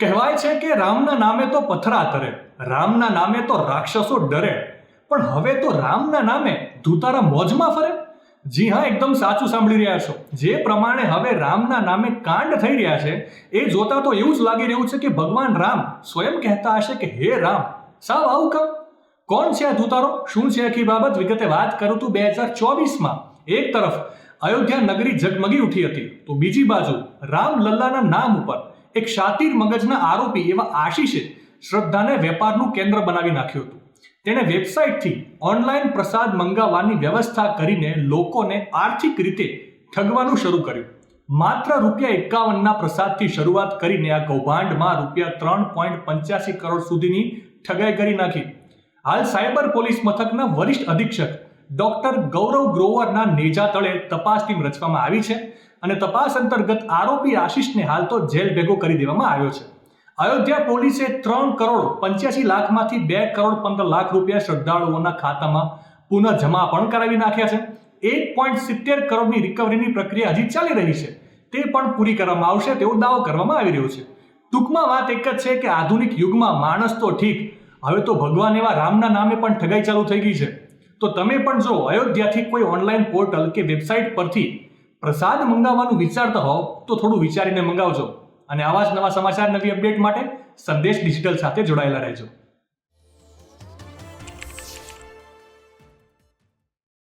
કહેવાય છે કે રામના નામે તો પથરા તરે, રામના નામે તો રાક્ષસો ડરે, પણ હવે તો રામના નામે ધૂતારા મોજમાં ફરે. જી હા, એકદમ સાચું સાંભળી રહ્યા છો. જે પ્રમાણે હવે રામના નામે કાંડ થઈ રહ્યા છે એ જોતા તો એવું જ લાગી રહ્યું છે કે ભગવાન રામ સ્વયં કહેતા હશે કે હે રામ, સાવ આવું કામ. કોણ છે આ ધૂતારો, શું છે આખી બાબત, વિગતે વાત કરું તો 2024માં એક તરફ અયોધ્યા નગરી ઝગમગી ઉઠી હતી, તો બીજી બાજુ રામલલ્લાના નામ ઉપર એક શાતીર મગજના આરોપી એવા આશીષે શ્રદ્ધાને વેપારનું કેન્દ્ર બનાવી નાખ્યું હતું. તેણે વેબસાઇટથી ઓનલાઈન પ્રસાદ મંગાવવાની વ્યવસ્થા કરીને લોકોને આર્થિક રીતે ઠગવાનું શરૂ કર્યું. માત્ર ₹51ના પ્રસાદથી શરૂઆત કરીને આ કૌભાંડમાં ₹3.85 કરોડ સુધીની ઠગાઈ કરી નાખી. હાલ સાયબર પોલીસ મથકના વરિષ્ઠ અધિક્ષક ડોક્ટર ગૌરવ ગ્રોવરના નેજા તળે તપાસ ટીમ રચવામાં આવી છે અને તપાસ અંતર્ગત આરોપી આશીષને હાલ તો જેલ ભેગો કરી દેવામાં આવ્યો છે. અયોધ્યા પોલીસે 3.85 કરોડમાંથી ₹2.15 કરોડ શ્રદ્ધાળુઓના ખાતામાં પુનઃ જમા પણ કરાવી નાખ્યા છે. 1.70 કરોડની રિકવરીની પ્રક્રિયા હજી ચાલી રહી છે, તે પણ પૂરી કરવામાં આવશે તેવો દાવો કરવામાં આવી રહ્યો છે. ટૂંકમાં વાત એક જ છે કે આધુનિક યુગમાં માણસ તો ઠીક, હવે તો ભગવાન એવા રામના નામે પણ ઠગાઈ ચાલુ થઈ ગઈ છે. તો તમે પણ જો અયોધ્યાથી કોઈ ઓનલાઈન પોર્ટલ કે વેબસાઇટ પરથી પ્રસાદ મંગાવવાનું વિચારતા હોવ તો થોડું વિચારીને મંગાવજો. અને આવા જ નવા સમાચાર, નવી અપડેટ માટે સંદેશ ડિજિટલ સાથે જોડાયેલા રહેજો.